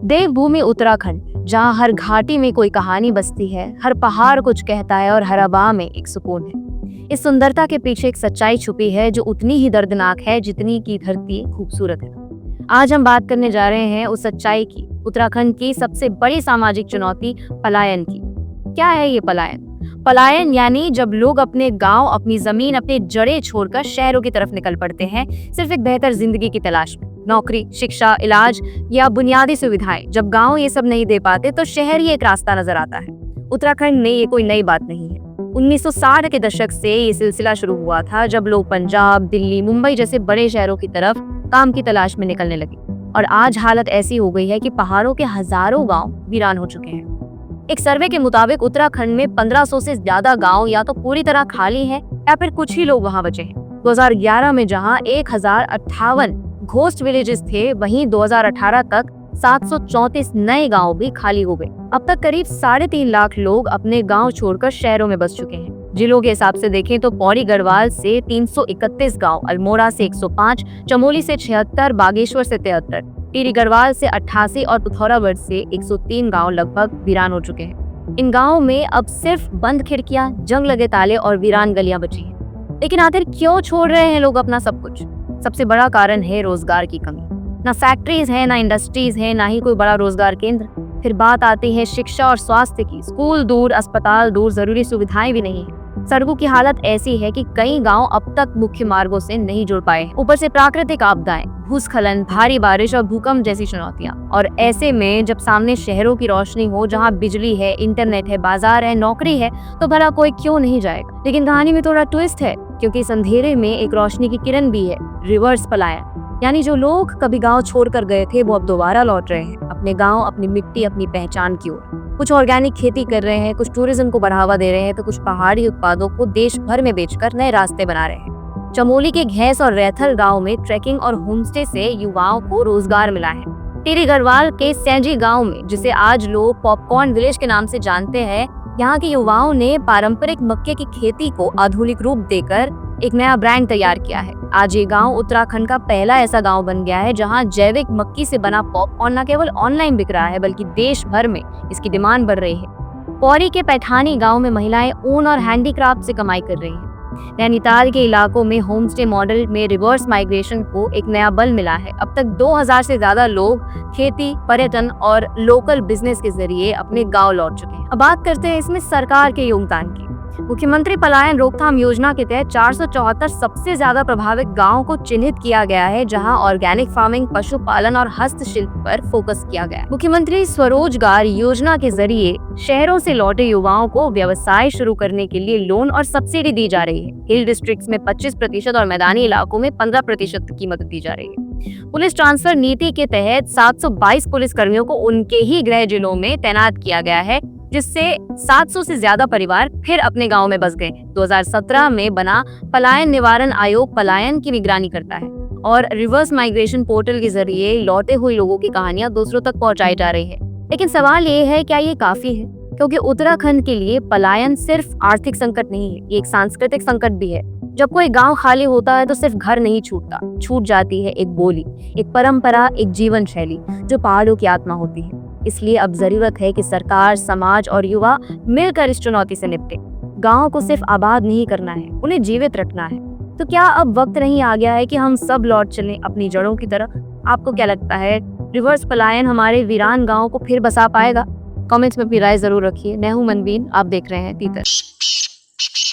देवभूमि उत्तराखंड, जहाँ हर घाटी में कोई कहानी बसती है, हर पहाड़ कुछ कहता है और हर हवा में एक सुकून है। इस सुंदरता के पीछे एक सच्चाई छुपी है जो उतनी ही दर्दनाक है जितनी की धरती खूबसूरत है। आज हम बात करने जा रहे हैं उस सच्चाई की, उत्तराखंड की सबसे बड़ी सामाजिक चुनौती पलायन की। क्या है ये पलायन? पलायन यानी जब लोग अपने गांव, अपनी जमीन, अपने जड़ें छोड़कर शहरों की तरफ निकल पड़ते हैं, सिर्फ एक बेहतर जिंदगी की तलाश में। नौकरी, शिक्षा, इलाज या बुनियादी सुविधाएं जब गांव ये सब नहीं दे पाते तो शहर ही एक रास्ता नजर आता है। उत्तराखंड में ये कोई नई बात नहीं है। 1960 के दशक से ये सिलसिला शुरू हुआ था जब लोग पंजाब, दिल्ली, मुंबई जैसे बड़े शहरों की तरफ काम की तलाश में निकलने लगे। और आज हालत ऐसी हो गई है कि पहाड़ों के हजारों गांव वीरान हो चुके हैं। एक सर्वे के मुताबिक उत्तराखंड में 1500 से ज्यादा गांव या तो पूरी तरह खाली हैं या फिर कुछ ही लोग वहां बचे हैं। 2011 में जहां 1058 घोस्ट विलेजेस थे, वहीं 2018 तक 734 नए गांव भी खाली हो गए। अब तक करीब 3.5 लाख लोग अपने गांव छोड़कर शहरों में बस चुके हैं। जिलों के हिसाब से देखें तो पौड़ी गढ़वाल से 331 गांव, अल्मोड़ा से 105, चमोली से 76, बागेश्वर से 73, टिहरी गढ़वाल से 88 और पिथौरागढ़ से 103 गांव लगभग वीरान हो चुके हैं। इन गांवों में अब सिर्फ बंद खिड़कियां, जंग लगे ताले और वीरान गलियां बची हैं। लेकिन आखिर क्यों छोड़ रहे हैं लोग अपना सब कुछ? सबसे बड़ा कारण है रोजगार की कमी। ना फैक्ट्रीज है, ना इंडस्ट्रीज है, ना ही कोई बड़ा रोजगार केंद्र। फिर बात आती है शिक्षा और स्वास्थ्य की। स्कूल दूर, अस्पताल दूर, जरूरी सुविधाएं भी नहीं है। सड़कों की हालत ऐसी है कि कई गांव अब तक मुख्य मार्गों से नहीं जुड़ पाए। ऊपर से प्राकृतिक आपदाएं, भूस्खलन, भारी बारिश और भूकंप जैसी चुनौतियां। और ऐसे में जब सामने शहरों की रोशनी हो, जहां बिजली है, इंटरनेट है, बाजार है, नौकरी है, तो भला कोई क्यों नहीं जाएगा। लेकिन कहानी में थोड़ा ट्विस्ट है, क्योंकि इस अंधेरे में एक रोशनी की किरण भी है, रिवर्स पलायन। यानी जो लोग कभी गांव छोड़कर गए थे वो अब दोबारा लौट रहे हैं अपने गांव, अपनी मिट्टी, अपनी पहचान की ओर। कुछ ऑर्गेनिक खेती कर रहे हैं, कुछ टूरिज्म को बढ़ावा दे रहे हैं, तो कुछ पहाड़ी उत्पादों को देश भर में बेचकर नए रास्ते बना रहे हैं। चमोली के घेस और रैथल गांव में ट्रैकिंग और होमस्टे से युवाओं को रोजगार मिला है। टिहरी गढ़वाल के सैंजी गांव में, जिसे आज लोग पॉपकॉर्न विलेज के नाम से जानते हैं, यहाँ के युवाओं ने पारंपरिक मक्के की खेती को आधुनिक रूप देकर एक नया ब्रांड तैयार किया है। आज ये गांव उत्तराखंड का पहला ऐसा गांव बन गया है जहां जैविक मक्की से बना पॉपकॉर्न न केवल ऑनलाइन बिक रहा है बल्कि देश भर में इसकी डिमांड बढ़ रही है। पौड़ी के पैठानी गांव में महिलाएं ऊन और हैंडीक्राफ्ट से कमाई कर रही हैं। नैनीताल के इलाकों में होमस्टे मॉडल में रिवर्स माइग्रेशन को एक नया बल मिला है। अब तक 2000 से ज्यादा लोग खेती, पर्यटन और लोकल बिजनेस के जरिए अपने गांव लौट चुके हैं। अब बात करते हैं इसमें सरकार के योगदान की। मुख्यमंत्री पलायन रोकथाम योजना के तहत 474 सबसे ज्यादा प्रभावित गांवों को चिन्हित किया गया है, जहां ऑर्गेनिक फार्मिंग, पशुपालन और हस्तशिल्प पर फोकस किया गया है। मुख्यमंत्री स्वरोजगार योजना के जरिए शहरों से लौटे युवाओं को व्यवसाय शुरू करने के लिए लोन और सब्सिडी दी जा रही है। हिल डिस्ट्रिक्ट्स में 25% और मैदानी इलाकों में 15% की मदद दी जा रही है। पुलिस ट्रांसफर नीति के तहत 722 पुलिस कर्मियों को उनके ही गृह जिलों में तैनात किया गया है, जिससे 700 से ज्यादा परिवार फिर अपने गांव में बस गए। 2017 में बना पलायन निवारण आयोग पलायन की निगरानी करता है और रिवर्स माइग्रेशन पोर्टल के जरिए लौटे हुए लोगों की कहानियां दूसरों तक पहुंचाई जा रही है। लेकिन सवाल ये है, क्या ये काफी है? क्योंकि उत्तराखंड के लिए पलायन सिर्फ आर्थिक संकट नहीं है, ये एक सांस्कृतिक संकट भी है। जब कोई गांव खाली होता है तो सिर्फ घर नहीं छूटता, छूट जाती है एक बोली, एक परंपरा, एक जीवन शैली जो पहाड़ों की आत्मा होती है। इसलिए अब जरूरत है कि सरकार, समाज और युवा मिलकर इस चुनौती से निपटे। गांव को सिर्फ आबाद नहीं करना है, उन्हें जीवित रखना है। तो क्या अब वक्त नहीं आ गया है कि हम सब लौट चलें अपनी जड़ों की तरफ? आपको क्या लगता है, रिवर्स पलायन हमारे वीरान गांव को फिर बसा पाएगा? कमेंट्स में अपनी राय जरूर रखिए। मैं हूं मनवीन, आप देख रहे हैं तीतर।